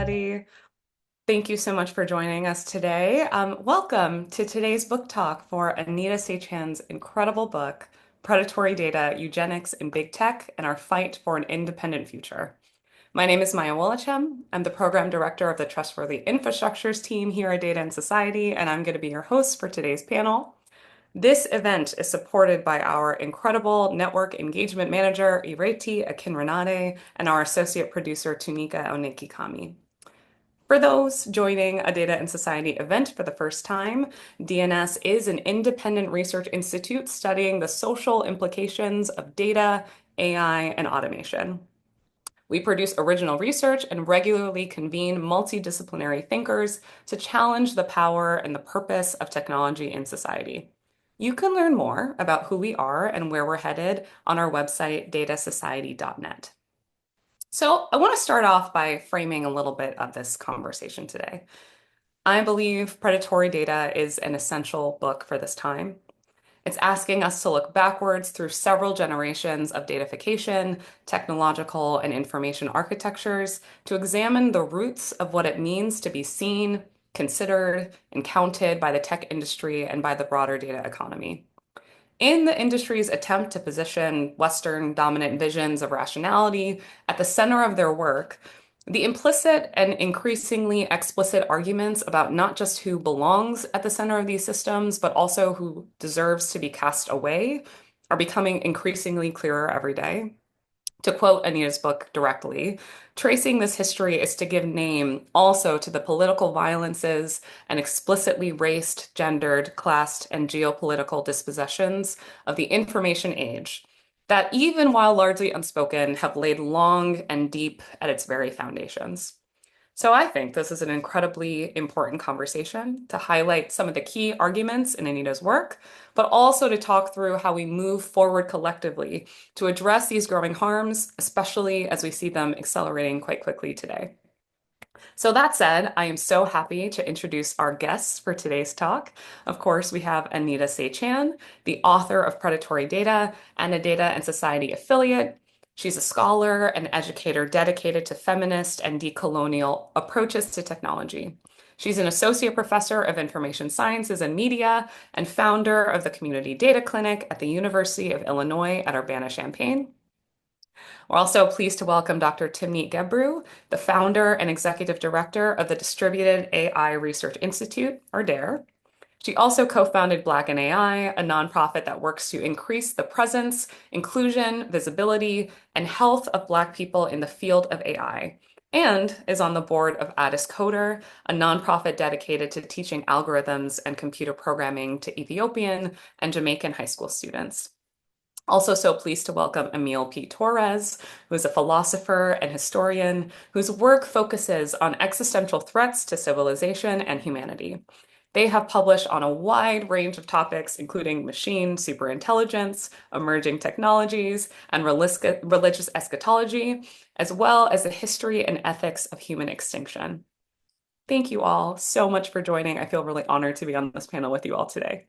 everybody. Thank you so much for joining us today. Welcome to today's book talk for Anita Say Chan's incredible book, Predatory Data, Eugenics in Big Tech, and Our Fight for an Independent Future. My name is Maia Woluchem. I'm the program director of the Trustworthy Infrastructures team here at Data and Society, and I'm going to be your host for today's panel. This event is supported by our incredible network engagement manager, Ireti Akinrenade, and our associate producer, Tunika Onekikami. For those joining a Data and Society event for the first time, DNS is an independent research institute studying the social implications of data, AI, and automation. We produce original research and regularly convene multidisciplinary thinkers to challenge the power and the purpose of technology in society. You can learn more about who we are and where we're headed on our website, datasociety.net. So I want to start off by framing a little bit of this conversation today. I believe Predatory Data is an essential book for this time. It's asking us to look backwards through several generations of datafication, technological, and information architectures to examine the roots of what it means to be seen, considered, and counted by the tech industry and by the broader data economy. In the industry's attempt to position Western dominant visions of rationality at the center of their work, the implicit and increasingly explicit arguments about not just who belongs at the center of these systems, but also who deserves to be cast away, are becoming increasingly clearer every day. To quote Anita's book directly, tracing this history is to give name also to the political violences and explicitly raced, gendered, classed, and geopolitical dispossessions of the information age that, even while largely unspoken, have laid long and deep at its very foundations. So I think this is an incredibly important conversation to highlight some of the key arguments in Anita's work, but also to talk through how we move forward collectively to address these growing harms, especially as we see them accelerating quite quickly today. So that said, I am so happy to introduce our guests for today's talk. Of course, we have Anita Say Chan, the author of Predatory Data and a Data and Society affiliate. She's a scholar and educator dedicated to feminist and decolonial approaches to technology. She's an associate professor of information sciences and media and founder of the Community Data Clinic at the University of Illinois at Urbana-Champaign. We're also pleased to welcome Dr. Timnit Gebru, the founder and executive director of the Distributed AI Research Institute, or DARE. She also co-founded Black in AI, a nonprofit that works to increase the presence, inclusion, visibility, and health of Black people in the field of AI, and is on the board of Addis Coder, a nonprofit dedicated to teaching algorithms and computer programming to Ethiopian and Jamaican high school students. Also so pleased to welcome Émile P. Torres, who is a philosopher and historian whose work focuses on existential threats to civilization and humanity. They have published on a wide range of topics, including machine superintelligence, emerging technologies, and religious eschatology, as well as the history and ethics of human extinction. Thank you all so much for joining. I feel really honored to be on this panel with you all today.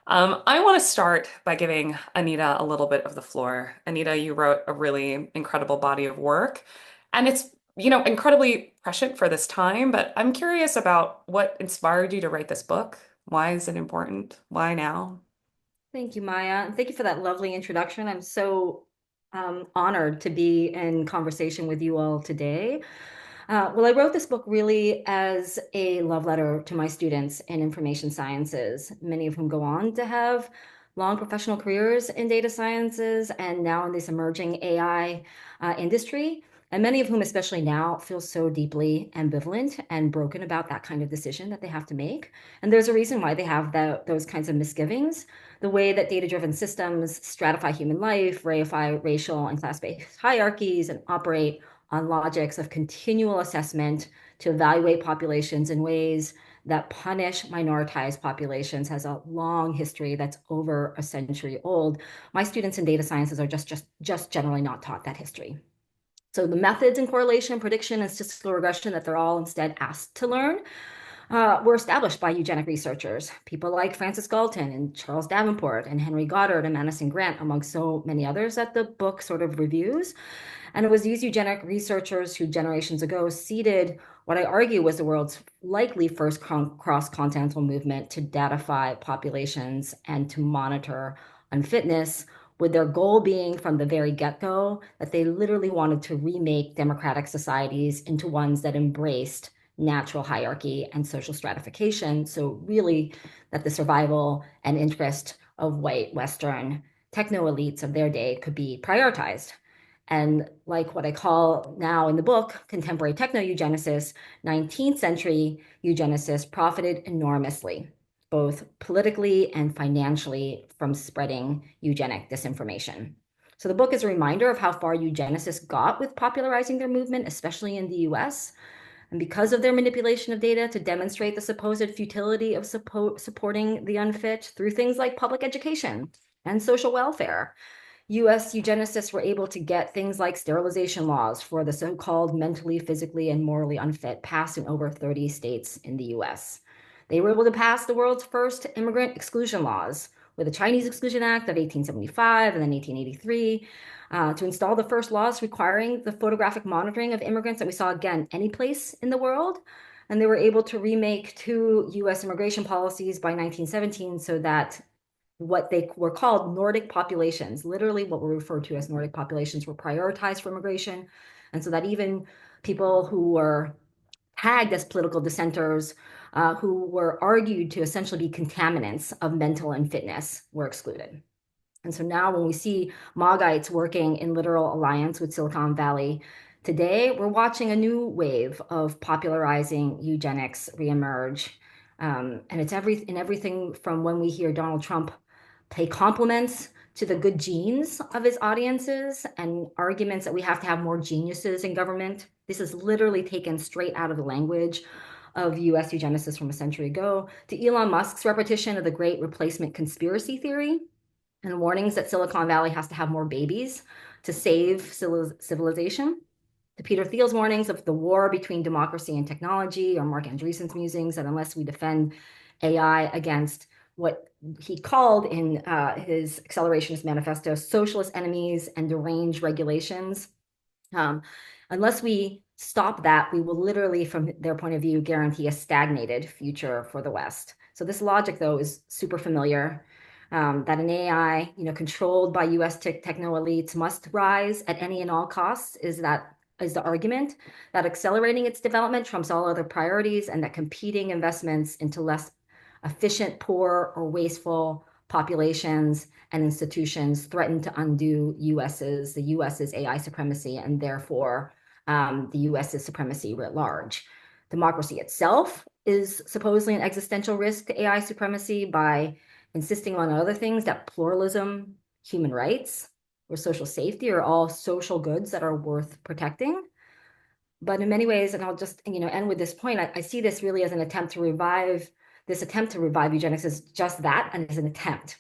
I want to start by giving Anita a little bit of the floor. Anita, you wrote a really incredible body of work, and it's incredibly prescient for this time, but I'm curious about what inspired you to write this book. Why is it important? Why now? Thank you, Maya. And thank you for that lovely introduction. I'm so honored to be in conversation with you all today. Well, I wrote this book really as a love letter to my students in information sciences, many of whom go on to have long professional careers in data sciences and now in this emerging AI industry. And many of whom, especially now, feel so deeply ambivalent and broken about that kind of decision that they have to make. And there's a reason why they have those kinds of misgivings. The way that data-driven systems stratify human life, reify racial and class-based hierarchies, and operate on logics of continual assessment to evaluate populations in ways that punish minoritized populations has a long history that's over a century old. My students in data sciences are just generally not taught that history. So the methods in correlation, prediction, and statistical regression that they're all instead asked to learn were established by eugenic researchers, people like Francis Galton and Charles Davenport and Henry Goddard and Madison Grant, among so many others that the book sort of reviews. And it was these eugenic researchers who generations ago seeded what I argue was the world's likely first cross-continental movement to datify populations and to monitor unfitness, with their goal being from the very get-go that they literally wanted to remake democratic societies into ones that embraced natural hierarchy and social stratification. So really that the survival and interest of white Western techno elites of their day could be prioritized. And like what I call now in the book, contemporary techno-eugenicists, 19th century eugenicists profited enormously, both politically and financially, from spreading eugenic disinformation. So the book is a reminder of how far eugenicists got with popularizing their movement, especially in the US. And because of their manipulation of data to demonstrate the supposed futility of supporting the unfit through things like public education and social welfare, US eugenicists were able to get things like sterilization laws for the so-called mentally, physically, and morally unfit passed in over 30 states in the US. They were able to pass the world's first immigrant exclusion laws with the Chinese Exclusion Act of 1875 and then 1883, to install the first laws requiring the photographic monitoring of immigrants that we saw again any place in the world. And they were able to remake two US immigration policies by 1917 so that what they were called Nordic populations, literally what were referred to as Nordic populations, were prioritized for immigration. And so that even people who were tagged as political dissenters, who were argued to essentially be contaminants of mental unfitness, were excluded. And so now when we see MAGAites working in literal alliance with Silicon Valley today, we're watching a new wave of popularizing eugenics reemerge. And it's in everything from when we hear Donald Trump pay compliments to the good genes of his audiences and arguments that we have to have more geniuses in government. This is literally taken straight out of the language of US eugenicists from a century ago, to Elon Musk's repetition of the great replacement conspiracy theory and warnings that Silicon Valley has to have more babies to save civilization, to Peter Thiel's warnings of the war between democracy and technology, or Mark Andreessen's musings that unless we defend AI against what he called in his accelerationist manifesto socialist enemies and deranged regulations, unless we stop that, we will literally, from their point of view, guarantee a stagnated future for the West. So this logic, though, is super familiar. That an AI, controlled by U.S. techno elites must rise at any and all costs is the argument, that accelerating its development trumps all other priorities, and that competing investments into less efficient, poor, or wasteful populations and institutions threaten to undo the US's AI supremacy, and therefore the US's supremacy writ large. Democracy itself is supposedly an existential risk to AI supremacy by insisting, among other things, that pluralism, human rights, or social safety are all social goods that are worth protecting. But in many ways, and I'll just end with this point, I see this really as an attempt to revive eugenics as just that, and as an attempt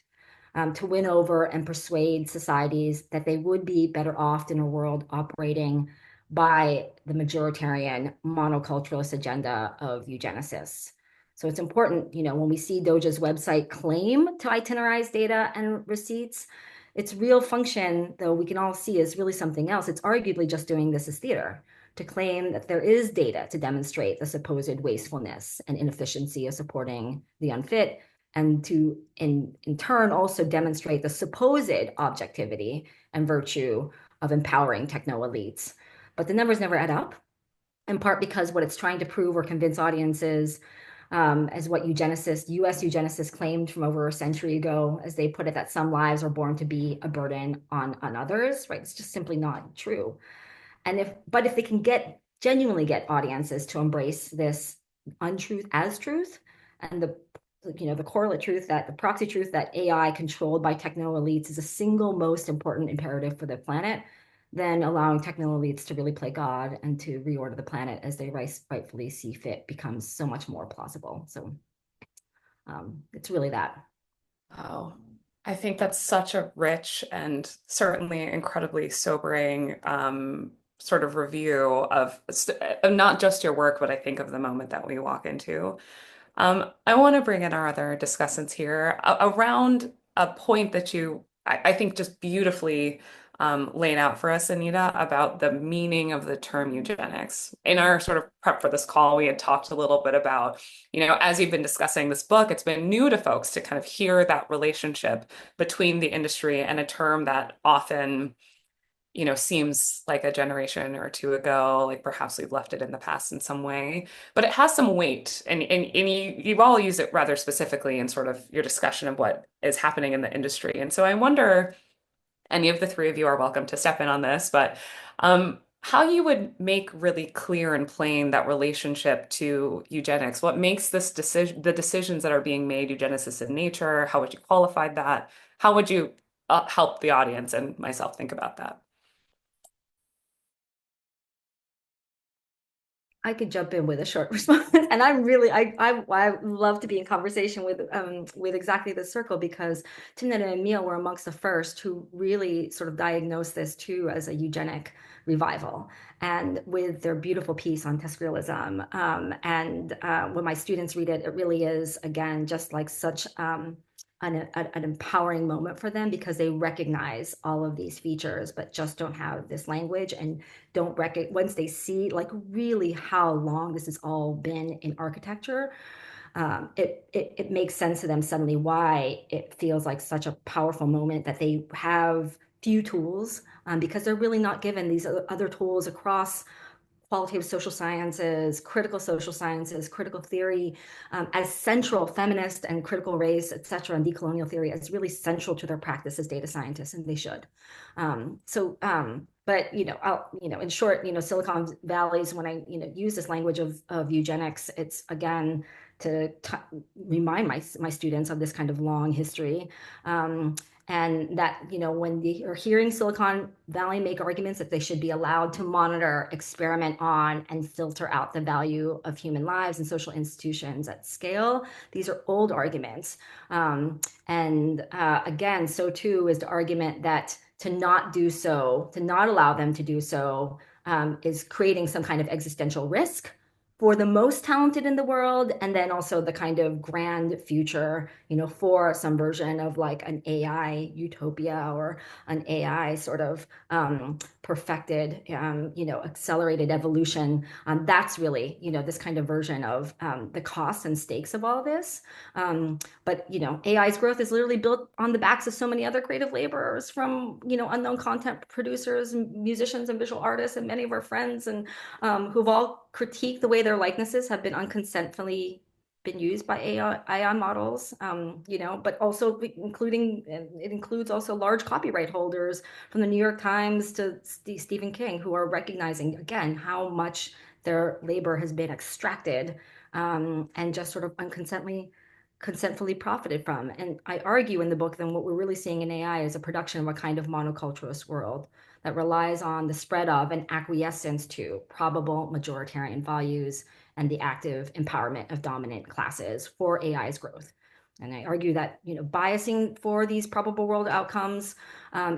to win over and persuade societies that they would be better off in a world operating by the majoritarian monoculturalist agenda of eugenicists. So it's important, when we see Doja's website claim to itinerize data and receipts, its real function, though we can all see, is really something else. It's arguably just doing this as theater, to claim that there is data to demonstrate the supposed wastefulness and inefficiency of supporting the unfit, and to, in turn, also demonstrate the supposed objectivity and virtue of empowering techno elites. But the numbers never add up, in part because what it's trying to prove or convince audiences, as what US eugenicists claimed from over a century ago, as they put it, that some lives are born to be a burden on others, right? It's just simply not true. But if they can genuinely get audiences to embrace this untruth as truth, and the correlate truth, that the proxy truth that AI controlled by techno elites is a single most important imperative for the planet, then allowing techno elites to really play God and to reorder the planet as they rightfully see fit becomes so much more plausible. So it's really that. Wow. I think that's such a rich and certainly incredibly sobering sort of review of not just your work, but I think of the moment that we walk into. I want to bring in our other discussants here around a point that I think just beautifully laid out for us, Anita, about the meaning of the term eugenics. In our sort of prep for this call, we had talked a little bit about, as you've been discussing this book, it's been new to folks to kind of hear that relationship between the industry and a term that often seems like a generation or two ago, like perhaps we've left it in the past in some way, but it has some weight. And you've all used it rather specifically in sort of your discussion of what is happening in the industry. And so I wonder, any of the three of you are welcome to step in on this, but how you would make really clear and plain that relationship to eugenics. What makes this decision, the decisions that are being made, eugenicists in nature? How would you qualify that? How would you help the audience and myself think about that? I could jump in with a short response, and I'm really I love to be in conversation with exactly this circle because Timnit and Émile were amongst the first who really sort of diagnosed this too as a eugenic revival, and with their beautiful piece on TESCREALism. And when my students read it, it really is again just like such an empowering moment for them because they recognize all of these features, but just don't have this language and don't recognize once they see like really how long this has all been in architecture. It makes sense to them suddenly why it feels like such a powerful moment that they have few tools because they're really not given these other tools across qualitative social sciences, critical theory, as central, feminist and critical race, et cetera, and decolonial theory as really central to their practice as data scientists, and they should. But in short, Silicon Valley's when I use this language of eugenics, it's again to remind my students of this kind of long history. And that, when you're hearing Silicon Valley make arguments that they should be allowed to monitor, experiment on, and filter out the value of human lives and social institutions at scale, these are old arguments. And again, so too is the argument that to not do so, to not allow them to do so, is creating some kind of existential risk for the most talented in the world, and then also the kind of grand future, for some version of like an AI utopia or an AI sort of perfected, accelerated evolution. That's really, this kind of version of the costs and stakes of all this. But AI's growth is literally built on the backs of so many other creative laborers, from unknown content producers, musicians, and visual artists, and many of our friends, and who've all critiqued the way their likenesses have been unconsentfully been used by AI models, but also it includes also large copyright holders from the New York Times to Stephen King, who are recognizing again how much their labor has been extracted and just sort of consentfully profited from. And I argue in the book then what we're really seeing in AI is a production of a kind of monoculturalist world that relies on the spread of and acquiescence to probable majoritarian values and the active empowerment of dominant classes for AI's growth. And I argue that biasing for these probable world outcomes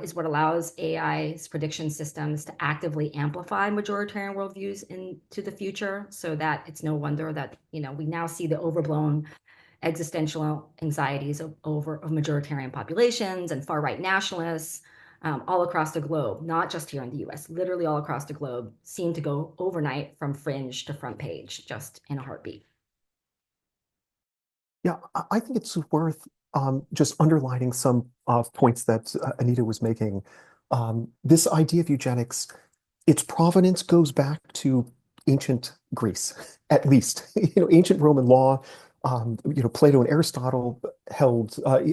is what allows AI's prediction systems to actively amplify majoritarian worldviews into the future, so that it's no wonder that we now see the overblown existential anxieties of majoritarian populations and far-right nationalists all across the globe, not just here in the US, literally all across the globe, seem to go overnight from fringe to front page, just in a heartbeat. Yeah, I think it's worth just underlining some points that Anita was making. This idea of eugenics, its provenance goes back to ancient Greece, at least. Ancient Roman law, Plato and Aristotle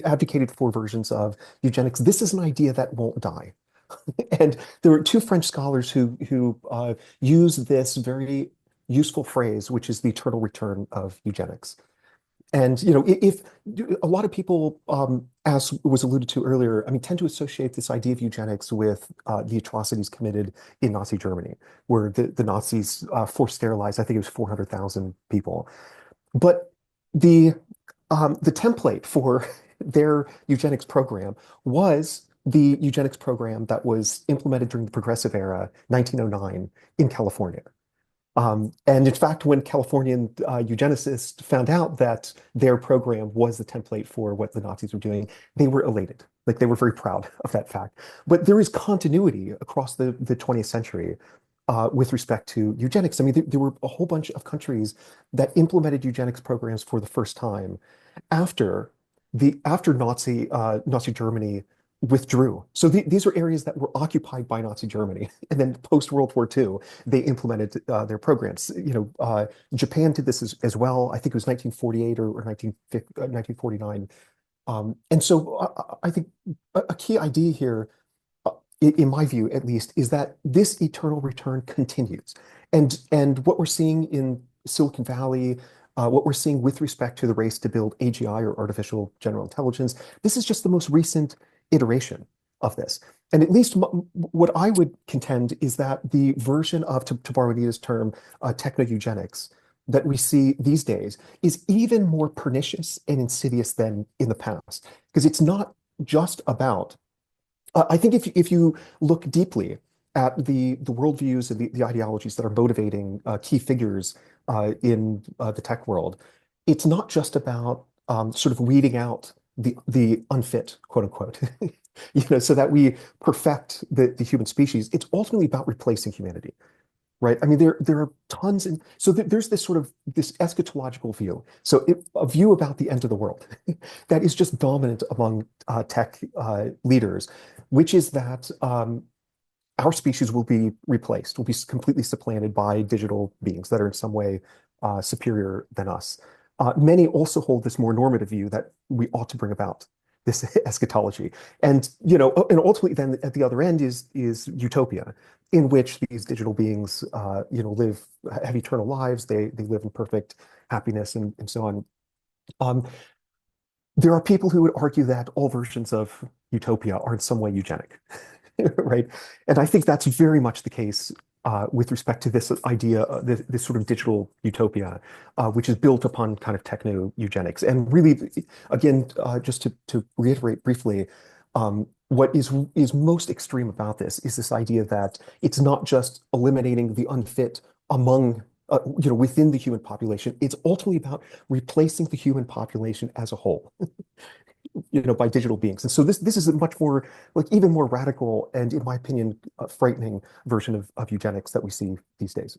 advocated for versions of eugenics. This is an idea that won't die. And there were two French scholars who use this very useful phrase, which is the eternal return of eugenics. And if a lot of people, as was alluded to earlier, I mean, tend to associate this idea of eugenics with the atrocities committed in Nazi Germany, where the Nazis forced sterilized, I think it was 400,000 people. But the template for their eugenics program was the eugenics program that was implemented during the Progressive Era, 1909, in California. And in fact, when Californian eugenicists found out that their program was the template for what the Nazis were doing, they were elated. Like they were very proud of that fact. But there is continuity across the 20th century with respect to eugenics. I mean, there were a whole bunch of countries that implemented eugenics programs for the first time after after Nazi Germany withdrew. So these are areas that were occupied by Nazi Germany, and then post World War II, they implemented their programs. Japan did this as well. I think it was 1948 or 1949. And so I think a key idea here, in my view at least, is that this eternal return continues. And what we're seeing in Silicon Valley, what we're seeing with respect to the race to build AGI or artificial general intelligence, this is just the most recent iteration of this. And at least what I would contend is that the version of, to borrow Anita's term, techno-eugenics that we see these days is even more pernicious and insidious than in the past. Because it's not just about, I think if you look deeply at the worldviews and the ideologies that are motivating key figures in the tech world, it's not just about sort of weeding out the unfit, quote unquote, so that we perfect the human species. It's ultimately about replacing humanity, right? I mean, there are tons, and so there's this sort of this eschatological view. So a view about the end of the world that is just dominant among tech leaders, which is that our species will be replaced, will be completely supplanted by digital beings that are in some way superior than us. Many also hold this more normative view that we ought to bring about this eschatology. And, and ultimately then at the other end is utopia, in which these digital beings, have eternal lives. They live in perfect happiness and so on. There are people who would argue that all versions of utopia are in some way eugenic, right? And I think that's very much the case with respect to this idea, this sort of digital utopia, which is built upon kind of techno-eugenics. And really, again, just to reiterate briefly, what is most extreme about this is this idea that it's not just eliminating the unfit among, within the human population. It's ultimately about replacing the human population as a whole, by digital beings. And so this is a much more, like even more radical and, in my opinion, frightening version of eugenics that we see these days.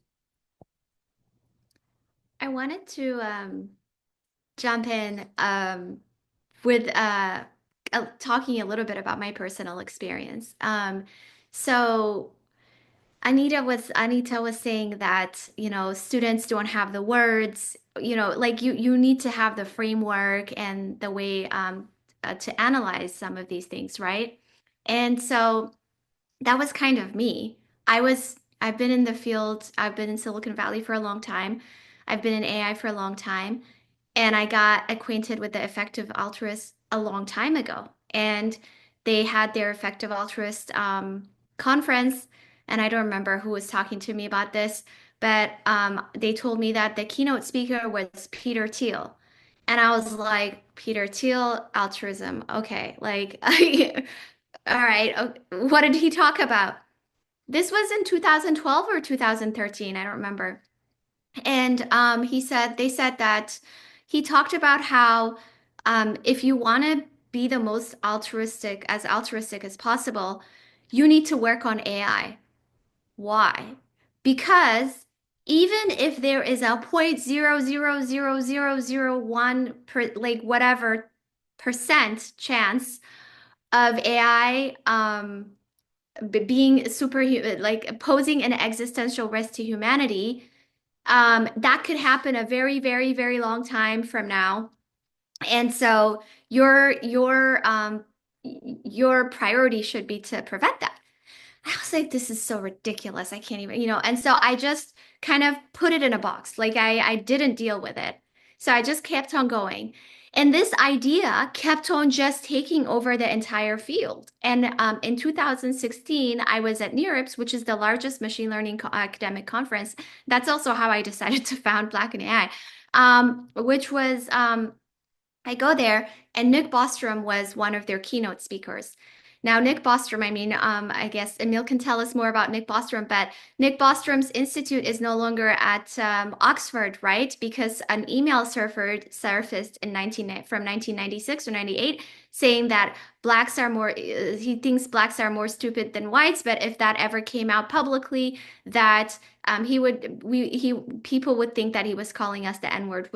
I wanted to jump in with talking a little bit about my personal experience. So Anita was saying that, students don't have the words, like you need to have the framework and the way to analyze some of these things, right? And so that was kind of me. I've been in the field, I've been in Silicon Valley for a long time. I've been in AI for a long time. And I got acquainted with the effective altruists a long time ago. And they had their effective altruist conference. And I don't remember who was talking to me about this, but they told me that the keynote speaker was Peter Thiel. And I was like, Peter Thiel, altruism. Okay. Like, all right. What did he talk about? This was in 2012 or 2013. I don't remember. And they said that he talked about how if you want to be the most altruistic as possible, you need to work on AI. Why? Because even if there is a 0.0000001 per, like whatever percent chance of AI being superhuman, like posing an existential risk to humanity, that could happen a very, very, very long time from now. And so your priority should be to prevent that. I was like, this is so ridiculous. I can't even, and so I just kind of put it in a box. Like I didn't deal with it. So I just kept on going. And this idea kept on just taking over the entire field. And in 2016, I was at NeurIPS, which is the largest machine learning academic conference. That's also how I decided to found Black in AI, which was I go there, and Nick Bostrom was one of their keynote speakers. Now, Nick Bostrom, I guess Emile can tell us more about Nick Bostrom, but Nick Bostrom's institute is no longer at Oxford, right? Because an email surfaced from 1996 or 98 saying that he thinks blacks are more stupid than whites, but if that ever came out publicly, that people would think that he was calling us the N-word,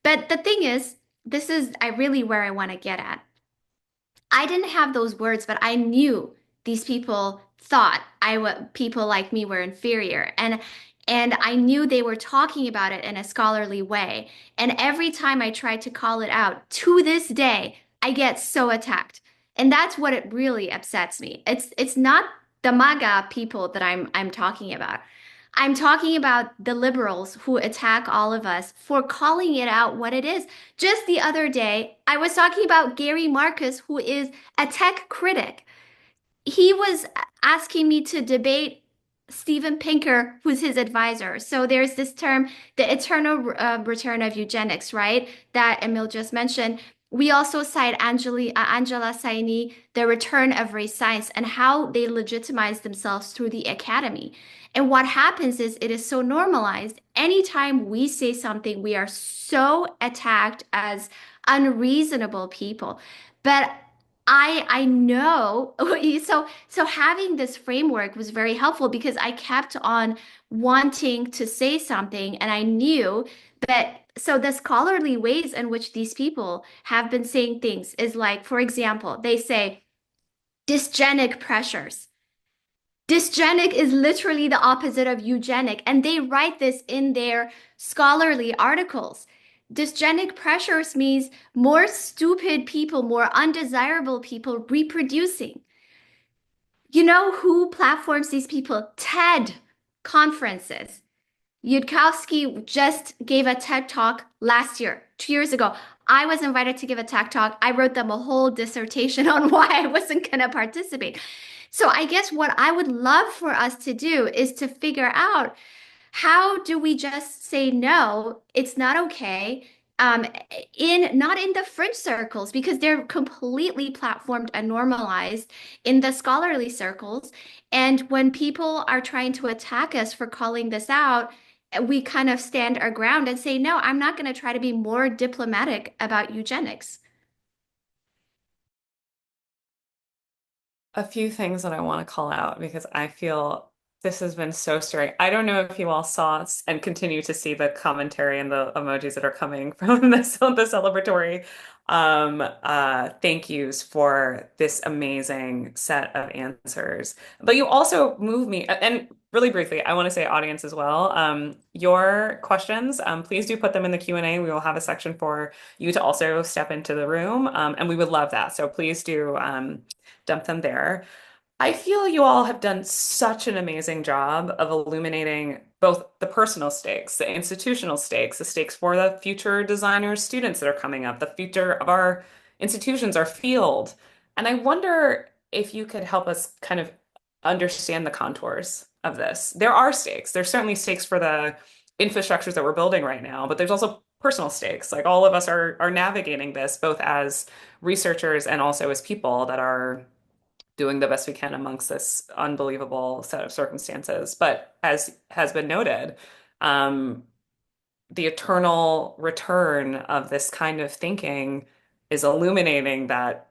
but the thing is, this is really where I want to get at. I didn't have those words, but I knew these people thought people like me were inferior. And I knew they were talking about it in a scholarly way. And every time I tried to call it out, to this day, I get so attacked. And that's what it really upsets me. It's not the MAGA people that I'm talking about. I'm talking about the liberals who attack all of us for calling it out what it is. Just the other day, I was talking about Gary Marcus, who is a tech critic. He was asking me to debate Steven Pinker, who's his advisor. So there's this term, the eternal return of eugenics, right? That Emile just mentioned. We also cite Angela Saini, the return of race science, and how they legitimize themselves through the academy. And what happens is it is so normalized. Anytime we say something, we are so attacked as unreasonable people. But I know so having this framework was very helpful because I kept on wanting to say something and I knew that so the scholarly ways in which these people have been saying things is like, for example, they say dysgenic pressures. Dysgenic is literally the opposite of eugenic, and they write this in their scholarly articles. Dysgenic pressures means more stupid people, more undesirable people reproducing. You know who platforms these people? TED conferences. Yudkowsky just gave a TED talk last year, 2 years ago. I was invited to give a TED talk. I wrote them a whole dissertation on why I wasn't going to participate. So I guess what I would love for us to do is to figure out how do we just say no, it's not okay, not in the fringe circles because they're completely platformed and normalized in the scholarly circles. And when people are trying to attack us for calling this out, we kind of stand our ground and say, no, I'm not going to try to be more diplomatic about eugenics. A few things that I want to call out because I feel this has been so stirring. I don't know if you all saw and continue to see the commentary and the emojis that are coming from the celebratory thank yous for this amazing set of answers. But you also move me, and really briefly, I want to say audience as well. Your questions, please do put them in the Q&A. We will have a section for you to also step into the room, and we would love that. So please do dump them there. I feel you all have done such an amazing job of illuminating both the personal stakes, the institutional stakes, the stakes for the future designers, students that are coming up, the future of our institutions, our field. And I wonder if you could help us kind of understand the contours of this. There are stakes. There's certainly stakes for the infrastructures that we're building right now, but there's also personal stakes. Like all of us are navigating this both as researchers and also as people that are doing the best we can amongst this unbelievable set of circumstances. But as has been noted, the eternal return of this kind of thinking is illuminating that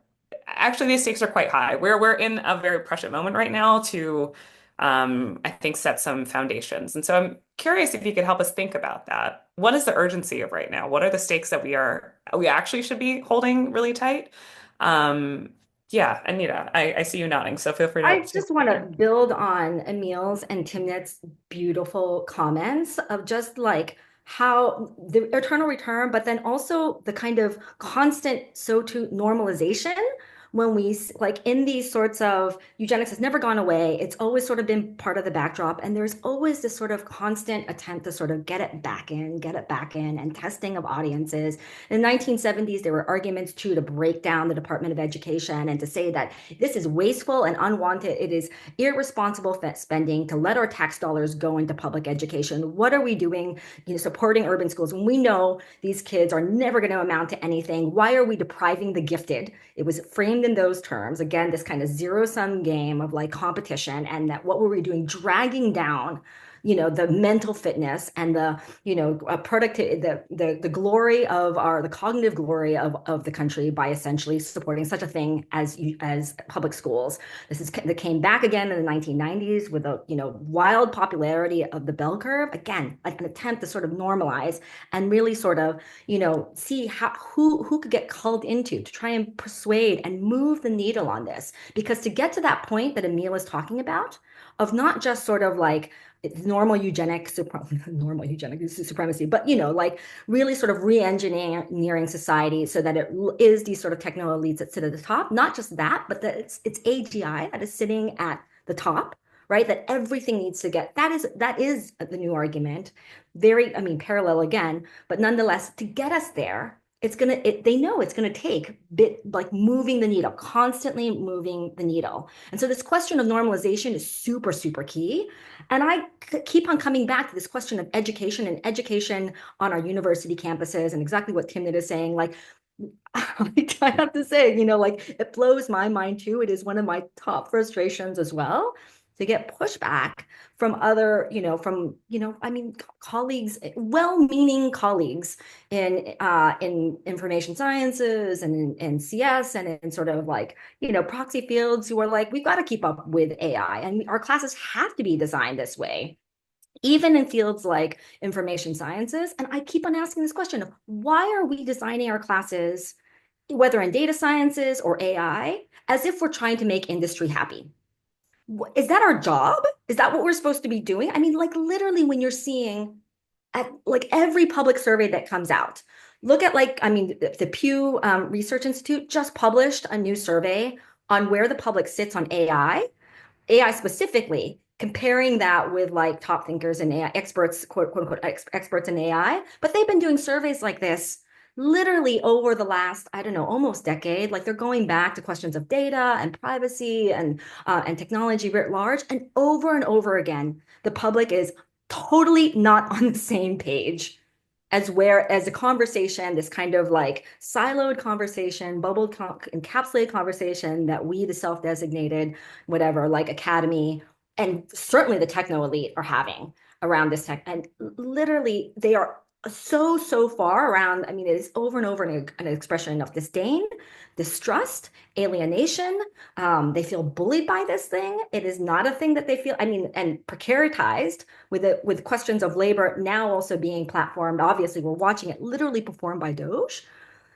actually these stakes are quite high. We're in a very prescient moment right now to I think set some foundations. And so I'm curious if you could help us think about that. What is the urgency of right now? What are the stakes that we actually should be holding really tight? Yeah, Anita, I see you nodding, so feel free to. I just want to build on Emile's and Timnit's beautiful comments of just like how the eternal return, but then also the kind of constant so-to normalization when we like in these sorts of eugenics has never gone away. It's always sort of been part of the backdrop. And there's always this sort of constant attempt to sort of get it back in, and testing of audiences. In the 1970s, there were arguments to break down the Department of Education and to say that this is wasteful and unwanted. It is irresponsible spending to let our tax dollars go into public education. What are we doing, supporting urban schools when we know these kids are never going to amount to anything? Why are we depriving the gifted? It was framed framed in those terms, again, this kind of zero-sum game of like competition, and that what were we doing, dragging down, the mental fitness and the, productive, the glory of the cognitive glory of the country by essentially supporting such a thing as public schools. That came back again in the 1990s with a, wild popularity of the bell curve. Again, like an attempt to sort of normalize and really sort of, see who could get culled into to try and persuade and move the needle on this. Because to get to that point that Émile is talking about, of not just sort of like normal normal eugenic supremacy, but like really sort of re-engineering society so that it is these sort of techno elites that sit at the top. Not just that, but that it's AGI that is sitting at the top, right? That everything needs to get, that is the new argument. Very, I mean, parallel again, but nonetheless, to get us there, they know it's gonna take like moving the needle, constantly moving the needle. And so this question of normalization is super, super key. And I keep on coming back to this question of education and education on our university campuses, and exactly what Timnit is saying. Like, I have to say, like, it blows my mind too. It is one of my top frustrations as well, to get pushback from other, I mean, colleagues, well-meaning colleagues in information sciences and in CS and in sort of like, proxy fields, who are like, we've got to keep up with AI, and our classes have to be designed this way, even in fields like information sciences. And I keep on asking this question of, why are we designing our classes, whether in data sciences or AI, as if we're trying to make industry happy? Is that our job? Is that what we're supposed to be doing? I mean, like, literally, when you're seeing at like every public survey that comes out, look at, like, I mean, the Pew Research Institute just published a new survey on where the public sits on AI specifically, comparing that with like top thinkers and AI experts, quote unquote, experts in AI. But they've been doing surveys like this literally over the last, I don't know, almost decade. Like, they're going back to questions of data and privacy and technology writ large. And over again, the public is totally not on the same page as a conversation, this kind of like siloed conversation, encapsulated conversation that we, the self-designated, whatever, like academy, and certainly the techno elite are having around this tech. And literally, they are so far around. I mean, it is over and over an expression of disdain, distrust, alienation. They feel bullied by this thing. It is not a thing that they feel, I mean, and precaritized with questions of labor now also being platformed. Obviously, we're watching it literally performed by Doge,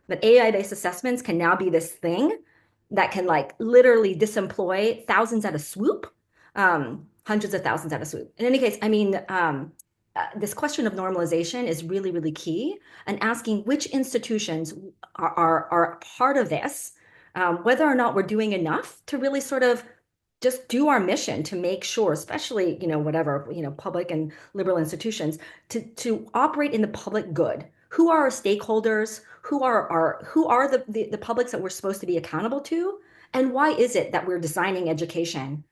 but AI-based assessments can now be this thing that can like literally disemploy thousands at a swoop, hundreds of thousands at a swoop. In any case, I mean, this question of normalization is really, really key, and asking which institutions are part of this, whether or not we're doing enough to really sort of just do our mission to make sure, especially, whatever, public and liberal institutions, to operate in the public good. Who are our stakeholders? Who are the publics that we're supposed to be accountable to? And why is it that we're designing education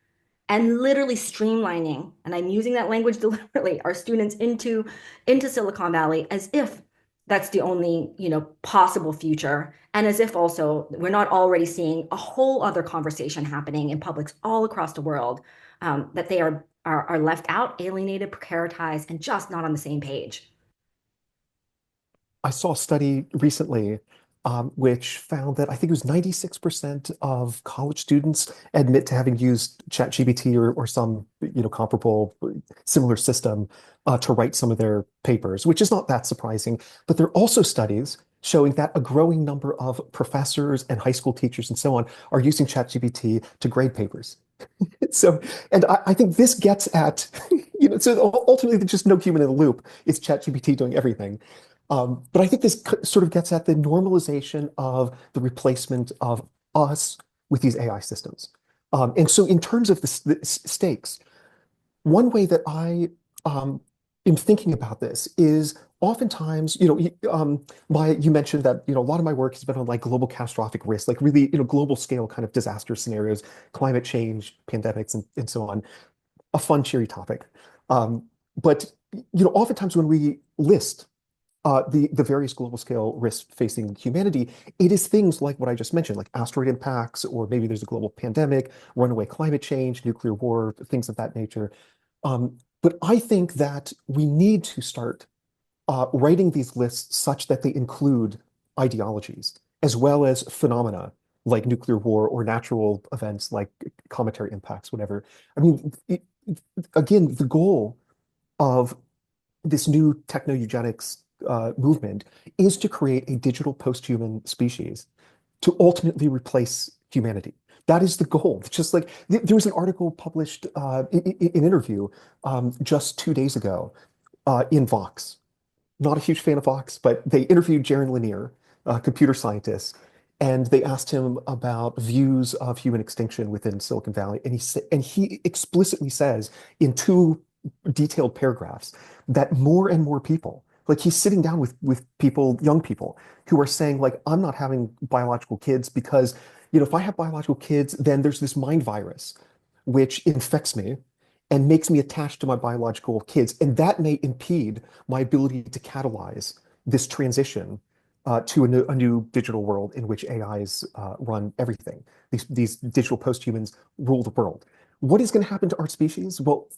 and literally streamlining, and I'm using that language deliberately, our students into Silicon Valley, as if that's the only, possible future, and as if also we're not already seeing a whole other conversation happening in publics all across the world, that they are left out, alienated, precaritized, and just not on the same page. I saw a study recently which found that I think it was 96% of college students admit to having used ChatGPT or some comparable similar system to write some of their papers, which is not that surprising. But there are also studies showing that a growing number of professors and high school teachers and so on are using ChatGPT to grade papers. So, and I think this gets at, so ultimately there's just no human in the loop. It's ChatGPT doing everything. But I think this sort of gets at the normalization of the replacement of us with these AI systems. And so in terms of the stakes, one way that I am thinking about this is oftentimes, Maya, you mentioned that, a lot of my work has been on like global catastrophic risk, like really, global scale kind of disaster scenarios, climate change, pandemics, and so on. A fun, cheery topic. But, oftentimes when we list the various global scale risks facing humanity, it is things like what I just mentioned, like asteroid impacts, or maybe there's a global pandemic, runaway climate change, nuclear war, things of that nature. But I think that we need to start writing these lists such that they include ideologies as well as phenomena like nuclear war or natural events like cometary impacts, whatever. I mean, again, the goal of this new techno-eugenics movement is to create a digital post-human species to ultimately replace humanity. That is the goal. It's just like there was an article published, an interview just 2 days ago in Vox. Not a huge fan of Vox, but they interviewed Jaron Lanier, a computer scientist, and they asked him about views of human extinction within Silicon Valley. And he explicitly says in two detailed paragraphs that more and more people, like he's sitting down with people, young people, who are saying, like, I'm not having biological kids because, if I have biological kids, then there's this mind virus which infects me and makes me attached to my biological kids. And that may impede my ability to catalyze this transition to a new digital world in which AIs run everything. These digital post-humans rule the world. What is going to happen to our species? Well,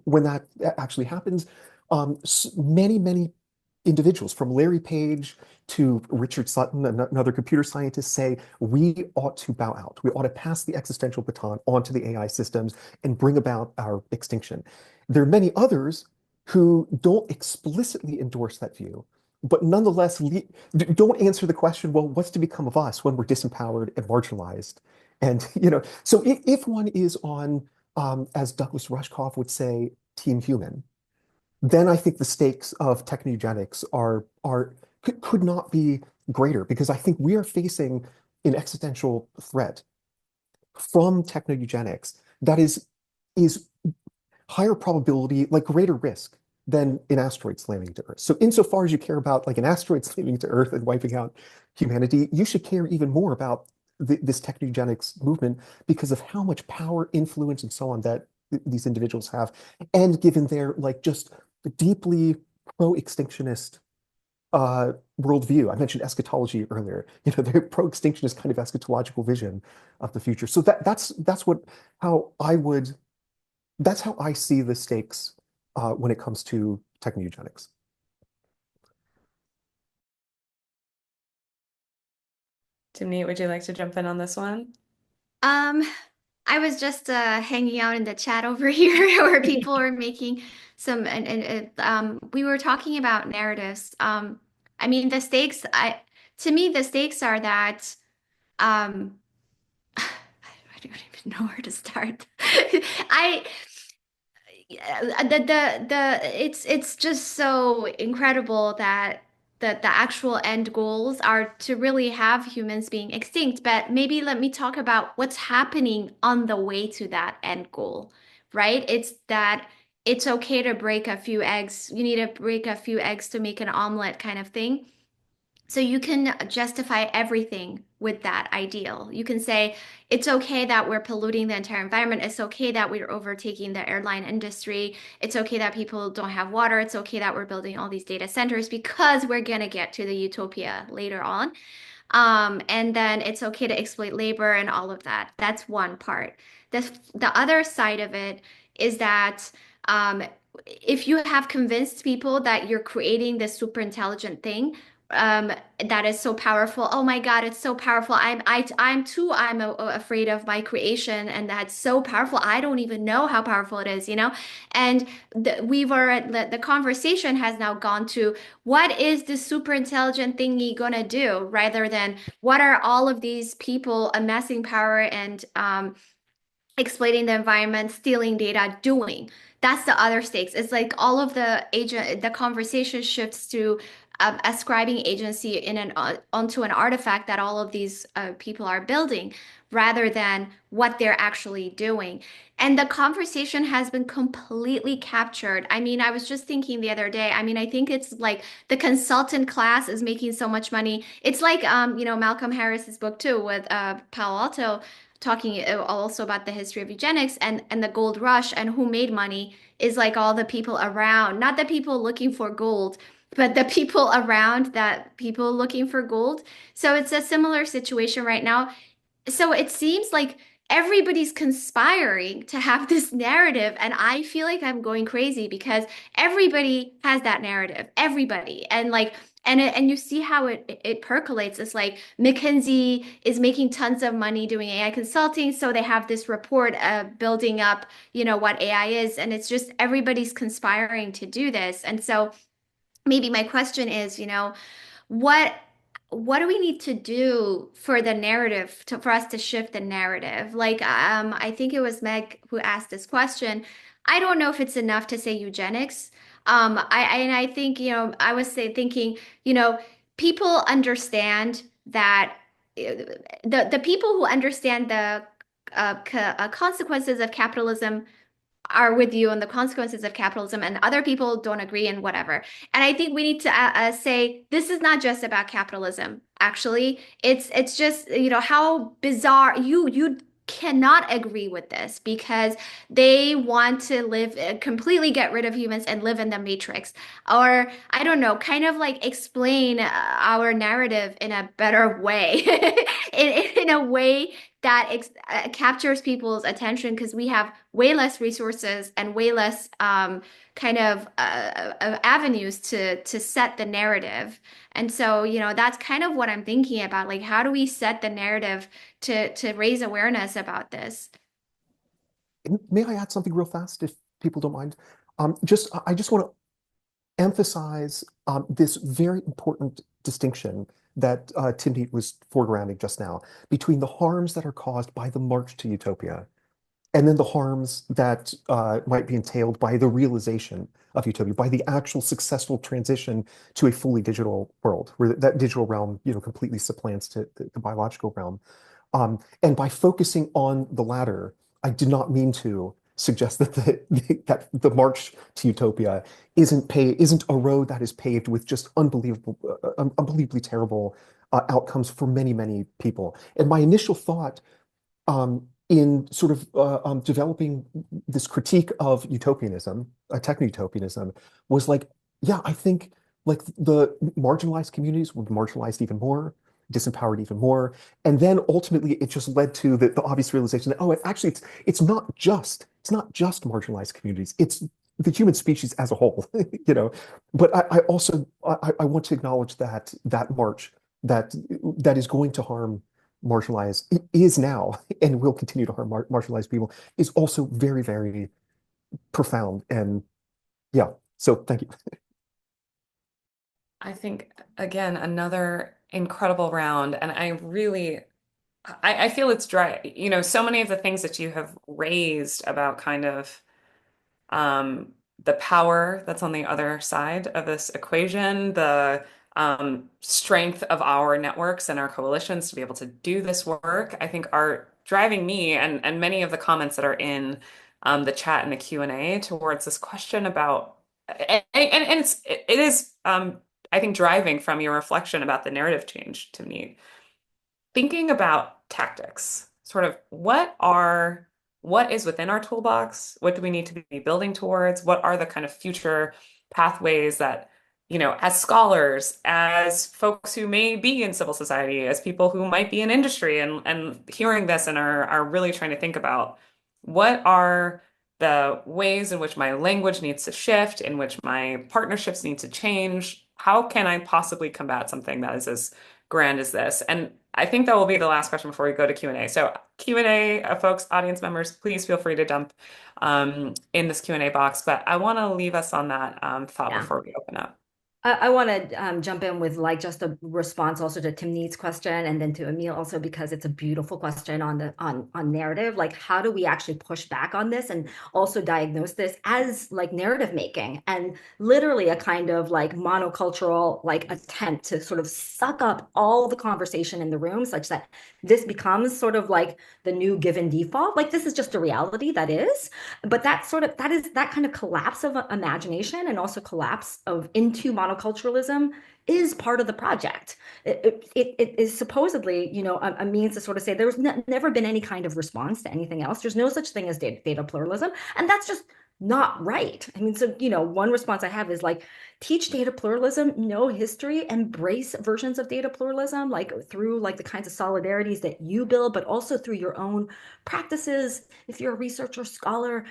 when that actually happens, many, many individuals, from Larry Page to Richard Sutton, another computer scientist, say we ought to bow out. We ought to pass the existential baton onto the AI systems and bring about our extinction. There are many others who don't explicitly endorse that view, but nonetheless don't answer the question, well, what's to become of us when we're disempowered and marginalized? And, so if one is on, as Douglas Rushkoff would say, team human, then I think the stakes of techno-eugenics could not be greater, because I think we are facing an existential threat from techno-eugenics that is higher probability, like greater risk than an asteroid slamming to Earth. So insofar as you care about like an asteroid slamming to Earth and wiping out humanity, you should care even more about this techno-eugenics movement because of how much power, influence, and so on that these individuals have, and given their like just deeply pro-extinctionist worldview. I mentioned eschatology earlier. Their pro-extinctionist kind of eschatological vision of the future. So that's how I see the stakes when it comes to techno-eugenics. Timnit, would you like to jump in on this one? Um, I was just hanging out in the chat over here where people were making some and we were talking about narratives. I mean the stakes to me the stakes are that I don't even know where to start. I it's just so incredible that the actual end goals are to really have humans being extinct. But maybe let me talk about what's happening on the way to that end goal, right? It's that it's okay to break a few eggs. You need to break a few eggs to make an omelet kind of thing. So you can justify everything with that ideal. You can say it's okay that we're polluting the entire environment. It's okay that we're overtaking the airline industry. It's okay that people don't have water. It's okay that we're building all these data centers because we're going to get to the utopia later on. And then it's okay to exploit labor and all of that. That's one part. The other side of it is that um, if you have convinced people that you're creating this super intelligent thing, um, that is so powerful. Oh my God, it's so powerful. I'm afraid of my creation, and that's so powerful. I don't even know how powerful it is, you know? And the conversation has now gone to what is this super intelligent thingy gonna do, rather than what are all of these people amassing power and exploiting the environment, stealing data, doing. That's the other stakes. It's like all of the conversation shifts to ascribing agency onto an artifact that all of these people are building, rather than what they're actually doing. And the conversation has been completely captured. I mean, I was just thinking the other day. I mean, I think it's like the consultant class is making so much money. It's like Malcolm Harris's book too with Palo Alto, talking also about the history of eugenics and the gold rush, and who made money is like all the people around, not the people looking for gold, but the people around that people looking for gold. So it's a similar situation right now. So it seems like everybody's conspiring to have this narrative, and I feel like I'm going crazy because everybody has that narrative, everybody, and like, and you see how it percolates. It's like McKinsey is making tons of money doing AI consulting, so they have this report building up, what AI is, and it's just everybody's conspiring to do this. And so maybe my question is, what what do we need to do for the narrative for us to shift the narrative? Like, I think it was Meg who asked this question. I don't know if it's enough to say eugenics. And I think, I was thinking, people understand that the people who understand the consequences of capitalism are with you on the consequences of capitalism, and other people don't agree and whatever. And I think we need to say this is not just about capitalism. Actually, it's just, how bizarre you cannot agree with this because they want to live completely get rid of humans and live in the matrix, or I don't know, kind of like explain our narrative in a better way, in a way that captures people's attention, because we have way less resources and way less kind of avenues to set the narrative. And so, that's kind of what I'm thinking about. Like, how do we set the narrative to raise awareness about this? May I add something real fast, if people don't mind? I just want to emphasize this very important distinction that Timnit was foregrounding just now between the harms that are caused by the march to utopia and then the harms that might be entailed by the realization of utopia, by the actual successful transition to a fully digital world, where that digital realm, completely supplants the biological realm. And by focusing on the latter, I did not mean to suggest that that the march to utopia isn't a road that is paved with just unbelievably terrible outcomes for many, many people. And my initial thought in sort of developing this critique of utopianism, techno-utopianism, was like, yeah, I think like the marginalized communities were marginalized even more, disempowered even more, and then ultimately it just led to the obvious realization that it's not just marginalized communities, it's the human species as a whole, you know. But I also I want to acknowledge that that march that is going to harm marginalized, it is now and will continue to harm marginalized people, is also very, very profound. And yeah, so thank you. I think, again, another incredible round. And I feel it's dry. So many of the things that you have raised about kind of the power that's on the other side of this equation, the strength of our networks and our coalitions to be able to do this work, I think are driving me and many of the comments that are in the chat and the Q&A towards this question about, it is, I think, driving from your reflection about the narrative change to me. Thinking about tactics, sort of what is within our toolbox? What do we need to be building towards? What are the kind of future pathways that, as scholars, as folks who may be in civil society, as people who might be in industry and hearing this and are really trying to think about what are the ways in which my language needs to shift, in which my partnerships need to change? How can I possibly combat something that is as grand as this? And I think that will be the last question before we go to Q&A. So Q&A, folks, audience members, please feel free to dump in this Q&A box. But I want to leave us on that thought Yeah. before we open up. I want to jump in with like just a response also to Timnit's question, and then to Émile also, because it's a beautiful question on the on narrative. Like, how do we actually push back on this and also diagnose this as like narrative making and literally a kind of like monocultural like attempt to sort of suck up all the conversation in the room, such that this becomes sort of like the new given default. Like, this is just a reality that is, but that kind of collapse of imagination and also collapse of into monoculturalism is part of the project. It is supposedly, a means to sort of say there's never been any kind of response to anything else. There's no such thing as data pluralism, and that's just not right. I mean, so, one response I have is like, teach data pluralism, know history, embrace versions of data pluralism, like through like the kinds of solidarities that you build, but also through your own practices. If you're a researcher, scholar,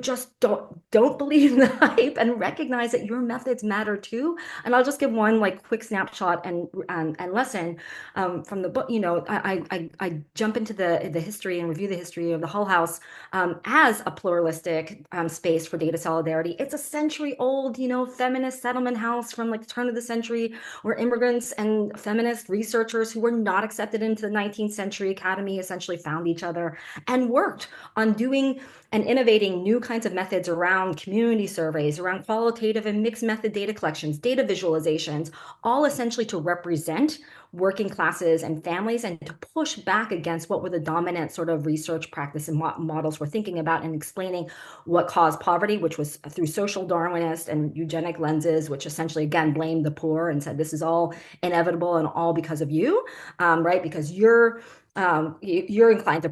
just don't believe the hype and recognize that your methods matter too. And I'll just give one like quick snapshot and lesson from the book. I jump into the history and review the history of the Hull House as a pluralistic space for data solidarity. It's a century-old, feminist settlement house from like the turn of the century, where immigrants and feminist researchers who were not accepted into the 19th century academy essentially found each other and worked on doing and innovating new kinds of methods around community surveys, around qualitative and mixed method data collections, data visualizations, all essentially to represent working classes and families and to push back against what were the dominant sort of research practice and models we're thinking about, and explaining what caused poverty, which was through social Darwinist and eugenic lenses, which essentially, again, blamed the poor and said, this is all inevitable and all because of you, right? Because you're inclined to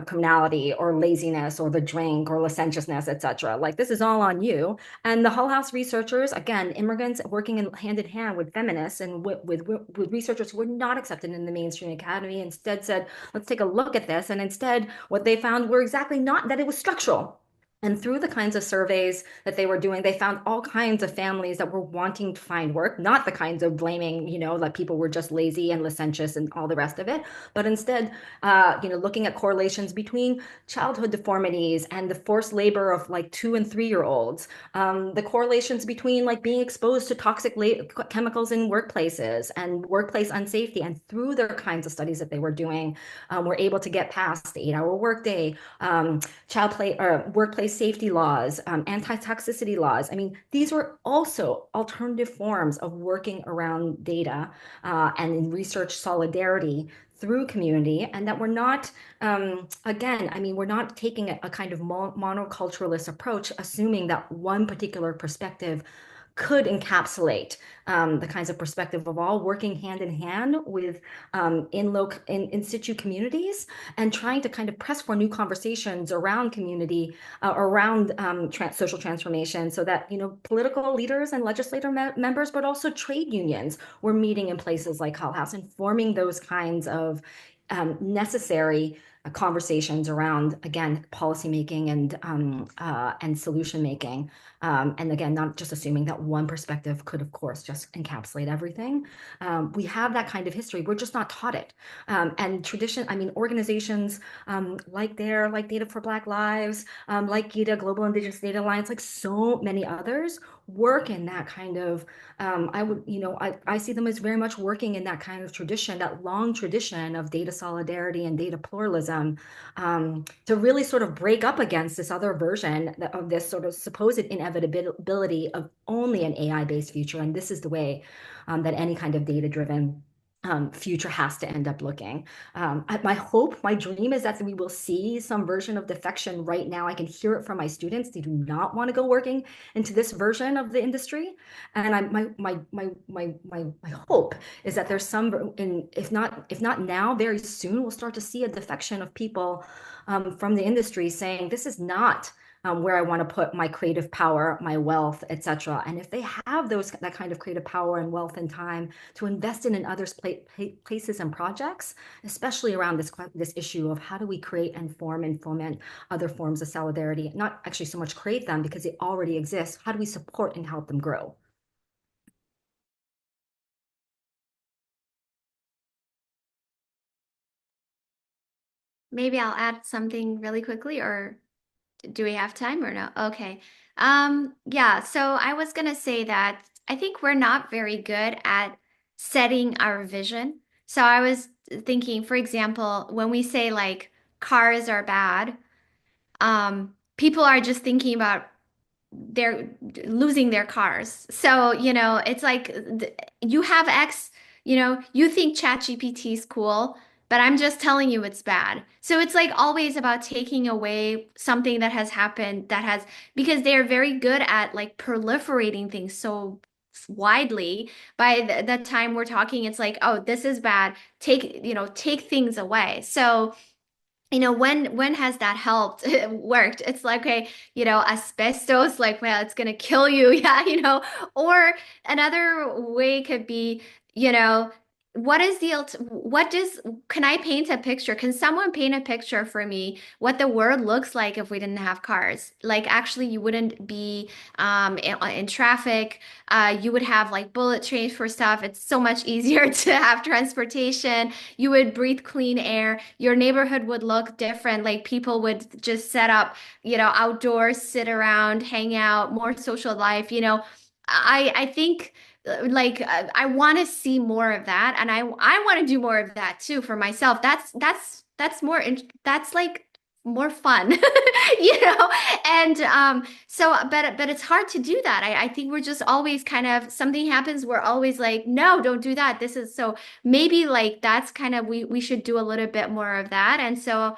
criminality or laziness or the drink or licentiousness, etc. Like, this is all on you. And the Hull House researchers, again, immigrants working hand in hand with feminists and with researchers who were not accepted in the mainstream academy, instead said, let's take a look at this. And instead, what they found were exactly not that, it was structural. And through the kinds of surveys that they were doing, they found all kinds of families that were wanting to find work, not the kinds of blaming, that people were just lazy and licentious and all the rest of it, but instead, looking at correlations between childhood deformities and the forced labor of like 2 and 3-year-olds, the correlations between like being exposed to toxic chemicals in workplaces and workplace unsafety. And through their kinds of studies that they were doing, were able to get past the 8-hour workday, child play or workplace safety laws, anti-toxicity laws. I mean, these were also alternative forms of working around data and in research solidarity through community, and that we're not, again, I mean, we're not taking a kind of monoculturalist approach, assuming that one particular perspective could encapsulate the kinds of perspective of all, working hand in hand with in situ communities, and trying to kind of press for new conversations around community, around social transformation, so that political leaders and legislator members, but also trade unions, were meeting in places like Hull House and forming those kinds of necessary conversations around, again, policymaking and solution making. And again, not just assuming that one perspective could, of course, just encapsulate everything. We have that kind of history. We're just not taught it. And tradition, I mean, organizations like Data for Black Lives, like GIDA, Global Indigenous Data Alliance, like so many others, work in that kind of, I see them as very much working in that kind of tradition, that long tradition of data solidarity and data pluralism, to really sort of break up against this other version of this sort of supposed inevitability of only an AI-based future. And this is the way that any kind of data-driven future has to end up looking. My hope, my dream is that we will see some version of defection right now. I can hear it from my students. They do not want to go working into this version of the industry. And my hope is that there's some, if not now, very soon, we'll start to see a defection of people from the industry saying, this is not where I want to put my creative power, my wealth, etc. And if they have that kind of creative power and wealth and time to invest in others' places and projects, especially around this issue of how do we create and form and foment other forms of solidarity, not actually so much create them because they already exist. How do we support and help them grow? Maybe I'll add something really quickly, or do we have time or no? Okay. Yeah, so I was gonna say that I think we're not very good at setting our vision. So I was thinking, for example, when we say like cars are bad, people are just thinking about they're losing their cars. So, it's like you have X, you think ChatGPT is cool, but I'm just telling you it's bad. So it's like always about taking away something that has happened because they're very good at like proliferating things so widely. By the time we're talking, it's like, oh, this is bad. Take things away. So when has that helped worked? It's like, okay, asbestos, like, well, it's gonna kill you. Yeah, or another way could be, you know what does can I paint a picture? Can someone paint a picture for me what the world looks like if we didn't have cars? Like, actually, you wouldn't be in traffic. You would have like bullet trains for stuff. It's so much easier to have transportation. You would breathe clean air. Your neighborhood would look different. Like, people would just set up, outdoors, sit around, hang out, more social life. I think, like, I want to see more of that, and I want to do more of that too for myself. That's like more fun, you know. And but it's hard to do that. I think we're just always kind of, something happens, we're always like, no, don't do that. This is so, maybe like that's kind of, we should do a little bit more of that. And so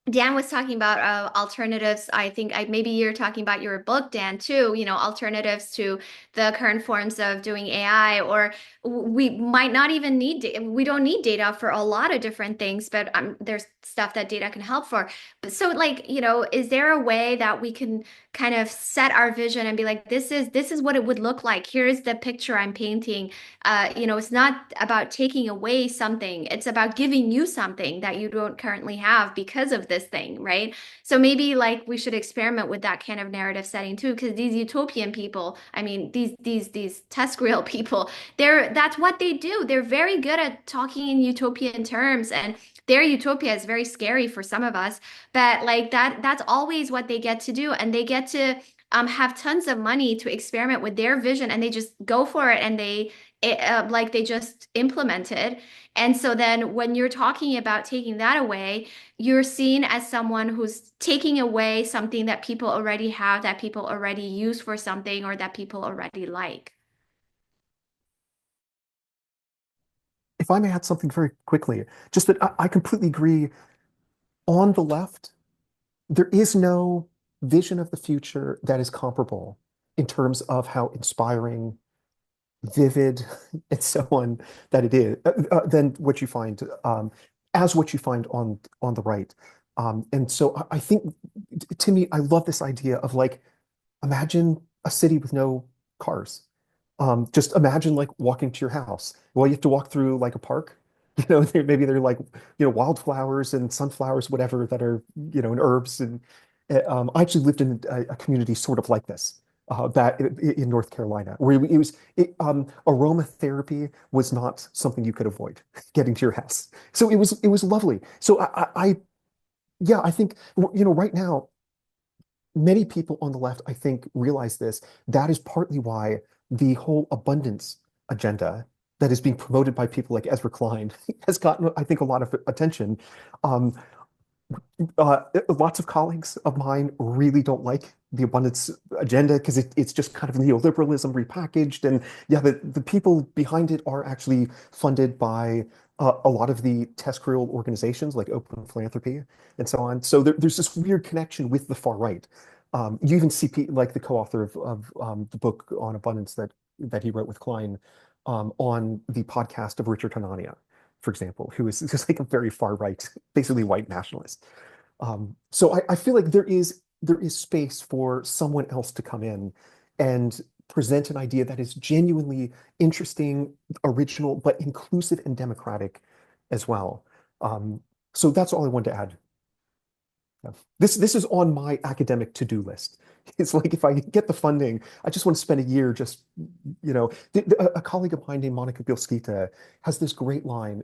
Dan was talking about alternatives. I think maybe you're talking about your book, Dan, too, alternatives to the current forms of doing AI, or we might not even we don't need data for a lot of different things, but there's stuff that data can help for. But so, like, is there a way that we can kind of set our vision and be like, this is what it would look like. Here's the picture I'm painting. It's not about taking away something. It's about giving you something that you don't currently have because of this thing, right? So maybe, like, we should experiment with that kind of narrative setting too, because these utopian people, I mean, these TESCREAL people, that's what they do. They're very good at talking in utopian terms, and their utopia is very scary for some of us, but like that's always what they get to do, and they get to have tons of money to experiment with their vision, and they just go for it, and like they just implement it. And so then when you're talking about taking that away, you're seen as someone who's taking away something that people already have, that people already use for something, or that people already like. If I may add something very quickly, just that I completely agree. On the left, there is no vision of the future that is comparable in terms of how inspiring, vivid, and so on that it is than what you find as what you find on the right. And so I think, to me, I love this idea of, like, imagine a city with no cars. Just imagine, like, walking to your house. Well, you have to walk through like a park. Maybe they're like, wildflowers and sunflowers, whatever, that are, and herbs. And I actually lived in a community sort of like this, that in North Carolina, where aromatherapy was not something you could avoid getting to your house. So it was lovely. So yeah, I think, right now, many people on the left, I think, realize this. That is partly why the whole abundance agenda that is being promoted by people like Ezra Klein has gotten, I think, a lot of attention. Um, Lots of colleagues of mine really don't like the abundance agenda because it's just kind of neoliberalism repackaged. And yeah, the people behind it are actually funded by a lot of the TESCREAL organizations like Open Philanthropy and so on. So there's this weird connection with the far right. You even see like the co-author of the book on abundance that he wrote with Klein, on the podcast of Richard Hanania, for example, who is just like a very far right, basically white nationalist. So I feel like there is space for someone else to come in and present an idea that is genuinely interesting, original, but inclusive and democratic as well. So that's all I wanted to add. This is on my academic to-do list. It's like, if I get the funding, I just want to spend a year just, a colleague of mine named Monica Bielskita has this great line,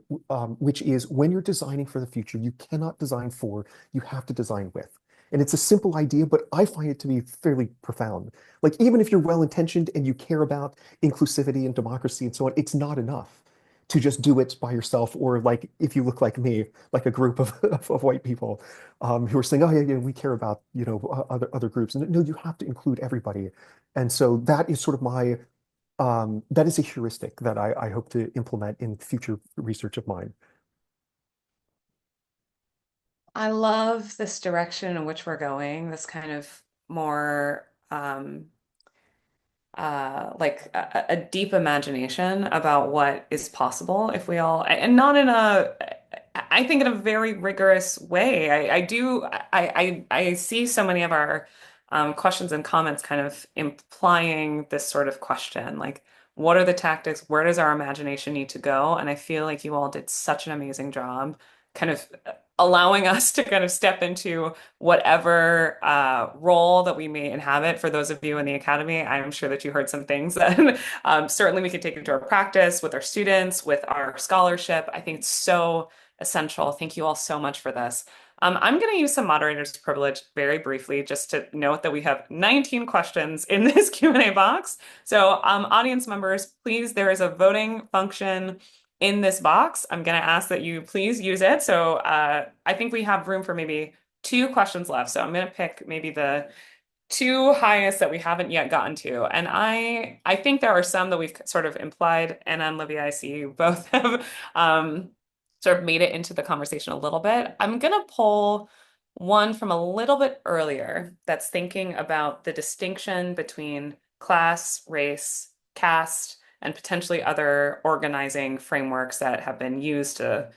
which is, when you're designing for the future, you cannot design for, you have to design with. And it's a simple idea, but I find it to be fairly profound. Like, even if you're well-intentioned and you care about inclusivity and democracy and so on, it's not enough to just do it by yourself, or, like, if you look like me, like a group of white people, who are saying, oh yeah, yeah, we care about, other groups. And no, you have to include everybody. And so that is sort of that is a heuristic that I hope to implement in future research of mine. I love this direction in which we're going, this kind of more like a deep imagination about what is possible if we all, and not in a I think in a very rigorous way. I see so many of our questions and comments kind of implying this sort of question, like, what are the tactics? Where does our imagination need to go? And I feel like you all did such an amazing job kind of allowing us to kind of step into whatever role that we may inhabit. For those of you in the academy, I'm sure that you heard some things that certainly we could take into our practice with our students, with our scholarship. I think it's so essential. Thank you all so much for this. I'm going to use some moderator's privilege very briefly, just to note that we have 19 questions in this Q&A box. So audience members, please, there is a voting function in this box. I'm going to ask that you please use it. So I think we have room for maybe 2 questions left. So I'm going to pick maybe the 2 highest that we haven't yet gotten to. And I think there are some that we've sort of implied, Anna and Livia, I see you both have sort of made it into the conversation a little bit. I'm going to pull one from a little bit earlier that's thinking about the distinction between class, race, caste, and potentially other organizing frameworks that have been used to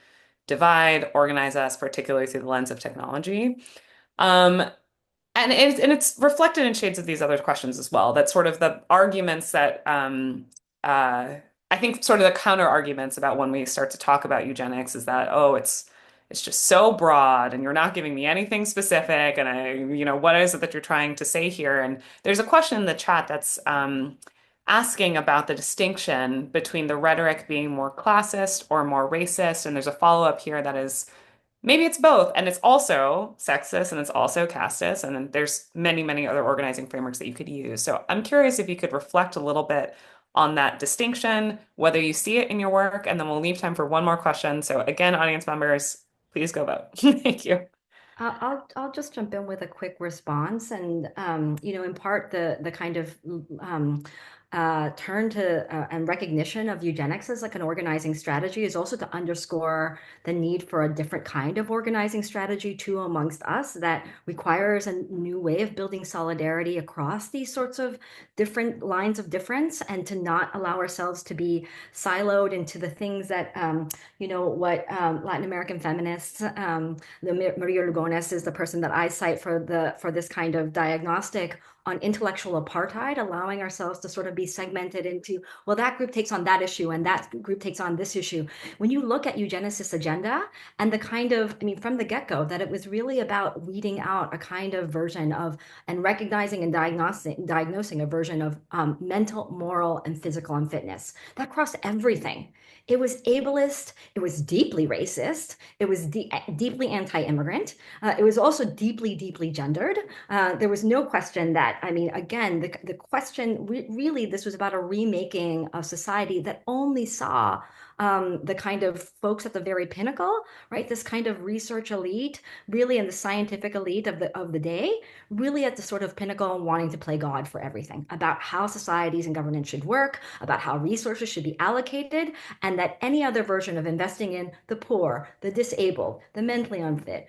divide, organize us, particularly through the lens of technology. And it's reflected in shades of these other questions as well. That sort of the arguments that I think sort of the counter arguments about when we start to talk about eugenics is that, oh, it's just so broad and you're not giving me anything specific, and what is it that you're trying to say here? And there's a question in the chat that's asking about the distinction between the rhetoric being more classist or more racist, and there's a follow-up here that is, maybe it's both, and it's also sexist, and it's also casteist, and then there's many, many other organizing frameworks that you could use. So I'm curious if you could reflect a little bit on that distinction, whether you see it in your work, and then we'll leave time for one more question. So again, audience members, please go vote. Thank you. I'll just jump in with a quick response, and in part the kind of turn to and recognition of eugenics as like an organizing strategy is also to underscore the need for a different kind of organizing strategy too amongst us that requires a new way of building solidarity across these sorts of different lines of difference, and to not allow ourselves to be siloed into the things that what Latin American feminists, Maria Lugones is the person that I cite for this kind of diagnostic on intellectual apartheid, allowing ourselves to sort of be segmented into, well, that group takes on that issue and that group takes on this issue. When you look at eugenicist agenda and the kind of, from the get-go, that it was really about weeding out a kind of version of, and recognizing and diagnosing a version of mental, moral, and physical unfitness. That crossed everything. It was ableist, it was deeply racist, it was deeply anti-immigrant, it was also deeply, deeply gendered. There was no question that, again, the question, really, this was about a remaking of society that only saw the kind of folks at the very pinnacle, right? This kind of research elite, really, and the scientific elite of the day, really at the sort of pinnacle, wanting to play God for everything, about how societies and governance should work, about how resources should be allocated, and that any other version of investing in the poor, the disabled, the mentally unfit,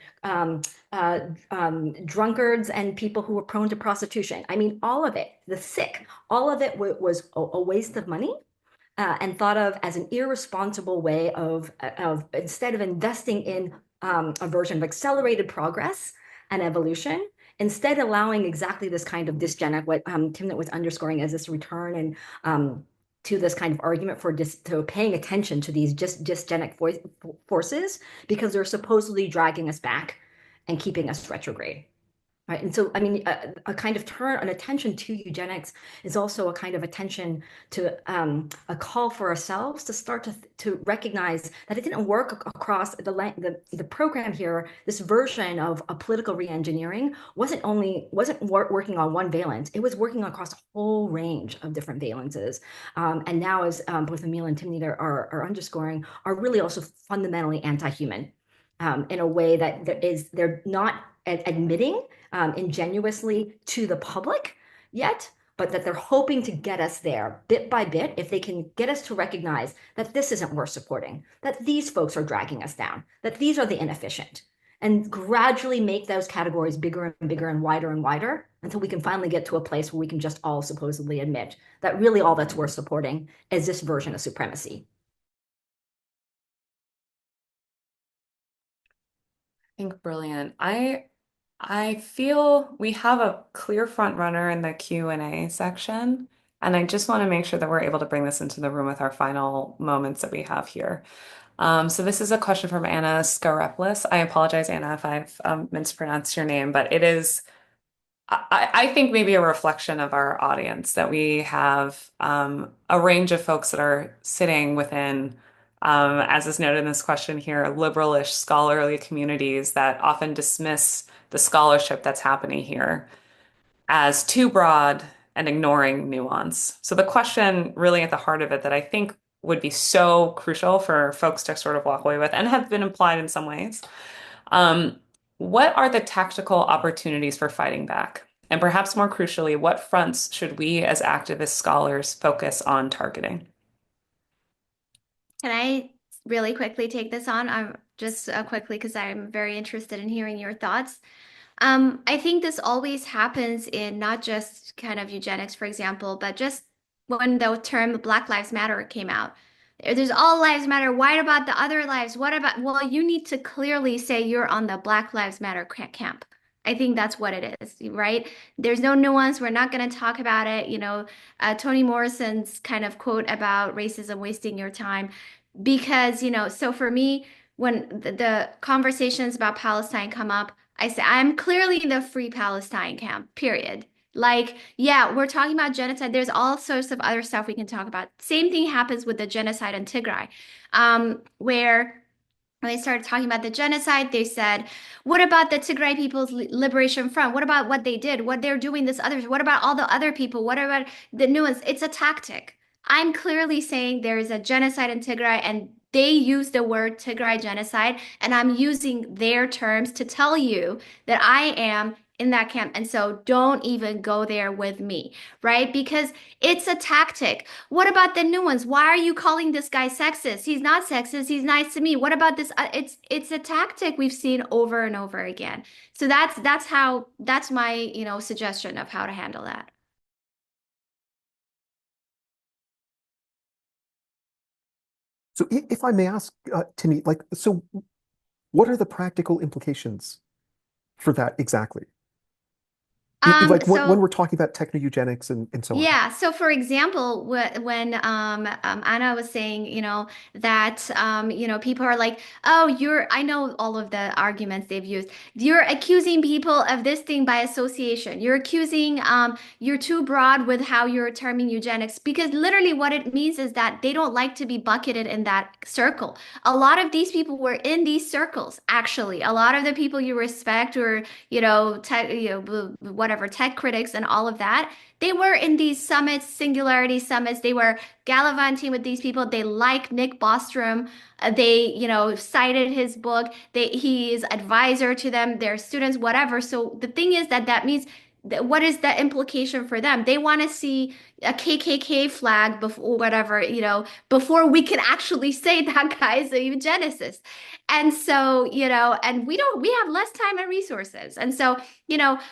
drunkards, and people who were prone to prostitution. All of it, the sick, all of it was a waste of money. And thought of as an irresponsible way of instead of investing in a version of accelerated progress and evolution, instead allowing exactly this kind of dysgenic, what Timnit was underscoring as this return and to this kind of argument for to paying attention to these dysgenic forces, because they're supposedly dragging us back and keeping us retrograde. Right. And so, a kind of turn, an attention to eugenics is also a kind of attention to a call for ourselves to start to recognize that it didn't work across the program here. This version of a political reengineering wasn't working on one valence. It was working across a whole range of different valences. And now, as both Émile and Timnit are underscoring, are really also fundamentally anti-human in a way that they're not admitting ingenuously to the public yet, but that they're hoping to get us there bit by bit, if they can get us to recognize that this isn't worth supporting, that these folks are dragging us down, that these are the inefficient, and gradually make those categories bigger and bigger and wider until we can finally get to a place where we can just all supposedly admit that really all that's worth supporting is this version of supremacy. think brilliant. I feel we have a clear front runner in the Q&A section, and I just want to make sure that we're able to bring this into the room with our final moments that we have here. So this is a question from Anna Skareplis. I apologize, Anna, if I've mispronounced your name, but it is, I think, maybe a reflection of our audience that we have a range of folks that are sitting within, as is noted in this question here, liberalish scholarly communities that often dismiss the scholarship that's happening here as too broad and ignoring nuance. So the question really at the heart of it that I think would be so crucial for folks to sort of walk away with and have been implied in some ways. Um, what are the tactical opportunities for fighting back? And perhaps more crucially, what fronts should we as activist scholars focus on targeting? Can I really quickly take this on? I'm just quickly because I'm very interested in hearing your thoughts. I think this always happens in not just kind of eugenics, for example, but just when the term Black Lives Matter came out. There's all lives matter. What about the other lives? What about, well, you need to clearly say you're on the Black Lives Matter camp. I think that's what it is, right? There's no nuance. We're not going to talk about it. Toni Morrison's kind of quote about racism wasting your time because, so for me, when the conversations about Palestine come up, I say I'm clearly in the Free Palestine camp, period. Like, yeah, we're talking about genocide. There's all sorts of other stuff we can talk about. Same thing happens with the genocide in Tigray, where when they started talking about the genocide, they said, what about the Tigray People's Liberation Front? What about what they did? What they're doing this others? What about all the other people? What about the nuance? It's a tactic. I'm clearly saying there is a genocide in Tigray and they use the word Tigray genocide, and I'm using their terms to tell you that I am in that camp. And so don't even go there with me, right? Because it's a tactic. What about the new ones? Why are you calling this guy sexist? He's not sexist. He's nice to me. What about this? It's a tactic we've seen over and over again. So that's my, suggestion of how to handle that. So if I may ask, Timmy, so what are the practical implications for that exactly? Like when So we're talking about techno-eugenics and so on. yeah. So, for example, when Anna was saying, that people are like, oh, I know all of the arguments they've used. You're accusing people of this thing by association. You're accusing, you're too broad with how you're terming eugenics because literally what it means is that they don't like to be bucketed in that circle. A lot of these people were in these circles, actually. A lot of the people you respect or, tech, whatever, tech critics and all of that they were in these summits, singularity summits. They were gallivanting with these people. They like Nick Bostrom. They, cited his book. He is advisor to them, their students, whatever. So the thing is that means what is the implication for them? They want to see a KKK flag before whatever, before we can actually say that guy is a eugenicist. And so, and we have less time and resources. And so,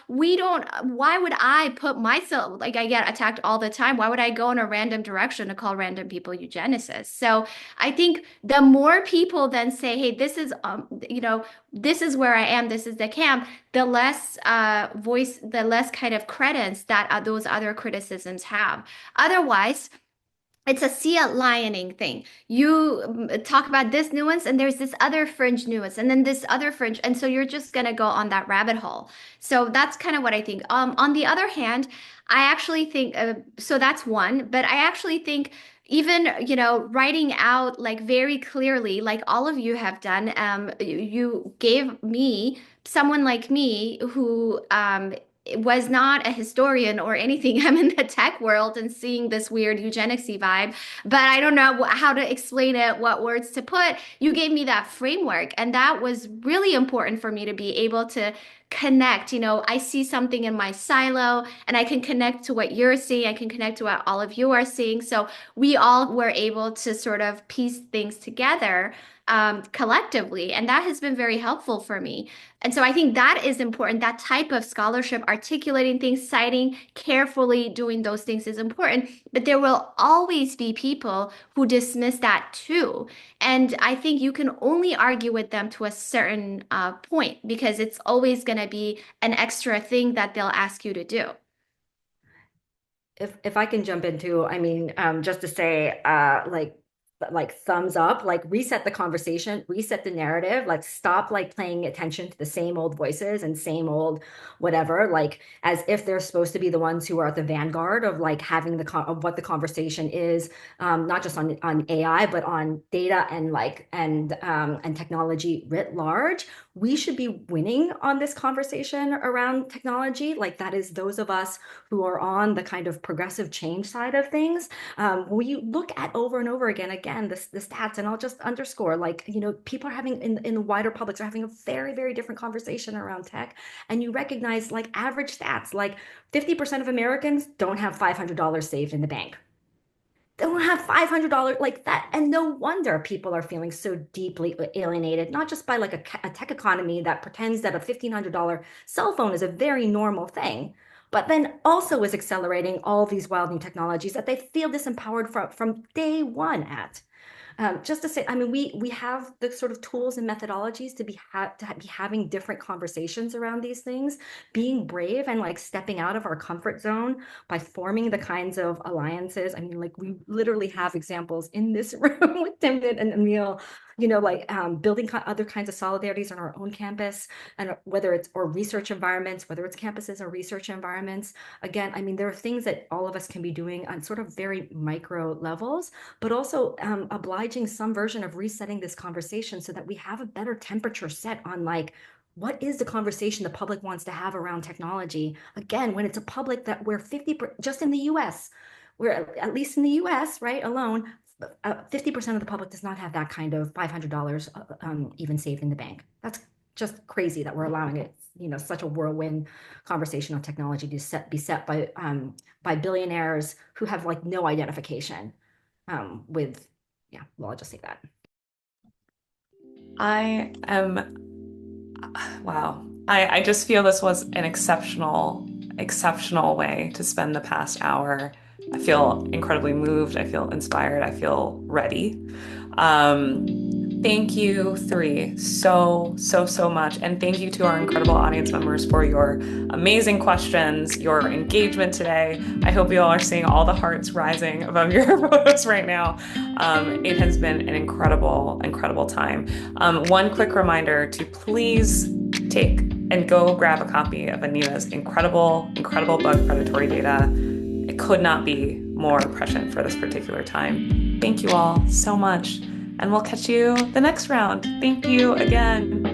we don't, why would I put myself, like I get attacked all the time. Why would I go in a random direction to call random people eugenicists? So I think the more people then say, hey, this is where I am, this is the camp, the less the less kind of credence that those other criticisms have. Otherwise, it's a sea lioning thing. You talk about this nuance, and there's this other fringe nuance, and then this other fringe, and so you're just gonna go on that rabbit hole. So that's kind of what I think. On the other hand, I actually think so. That's one, but I actually think even writing out like very clearly, like all of you have done. You gave me someone like me who was not a historian or anything. I'm in the tech world and seeing this weird eugenicsy vibe, but I don't know how to explain it, what words to put. You gave me that framework, and that was really important for me to be able to connect. I see something in my silo and I can connect to what you're seeing. I can connect to what all of you are seeing. So we all were able to sort of piece things together collectively. And that has been very helpful for me. And so I think that is important. That type of scholarship, articulating things, citing carefully, doing those things is important. But there will always be people who dismiss that too. And I think you can only argue with them to a certain point, because it's always going to be an extra thing that they'll ask you to do. If I can jump into, I mean, just to say, like thumbs up, like reset the conversation, reset the narrative, like stop like paying attention to the same old voices and same old whatever, like as if they're supposed to be the ones who are at the vanguard of like having of what the conversation is, not just on AI, but on data and and technology writ large. We should be winning on this conversation around technology. Like that is those of us who are on the kind of progressive change side of things. When you look at over and over again, the stats, and I'll just underscore, like, you know, people are having in the wider publics are having a very, very different conversation around tech. And you recognize like average stats, like 50% of Americans don't have $500 saved in the bank. They don't have $500 like that. And no wonder people are feeling so deeply alienated, not just by like a tech economy that pretends that a $1,500 cell phone is a very normal thing, but then also is accelerating all these wild new technologies that they feel disempowered from day one at. Just to say, I mean, we have the sort of tools and methodologies to be having different conversations around these things, being brave and like stepping out of our comfort zone by forming the kinds of alliances. I mean, like we literally have examples in this room with Timnit and Émile, you know, like building other kinds of solidarities on our own campus, and whether it's or research environments, whether it's campuses or research environments. Again, I mean, there are things that all of us can be doing on sort of very micro levels, but also obliging some version of resetting this conversation so that we have a better temperature set on like, what is the conversation the public wants to have around technology? Again, when it's a public that we're 50%, just in the US, we're at least in the US, right, alone, 50% of the public does not have that kind of $500 even saved in the bank. That's just crazy that we're allowing it, you know, such a whirlwind conversation on technology to be set by billionaires who have like no identification with, yeah, well, I'll just say that. I am, wow. I just feel this was an exceptional, exceptional way to spend the past hour. I feel incredibly moved. I feel inspired. I feel ready. Thank you three so much. And thank you to our incredible audience members for your amazing questions, your engagement today. I hope you all are seeing all the hearts rising above your photos right now. It has been an incredible, incredible time. One quick reminder to please take and go grab a copy of Anita's incredible, incredible book, Predatory Data. It could not be more prescient for this particular time. Thank you all so much. And we'll catch you the next round. Thank you again.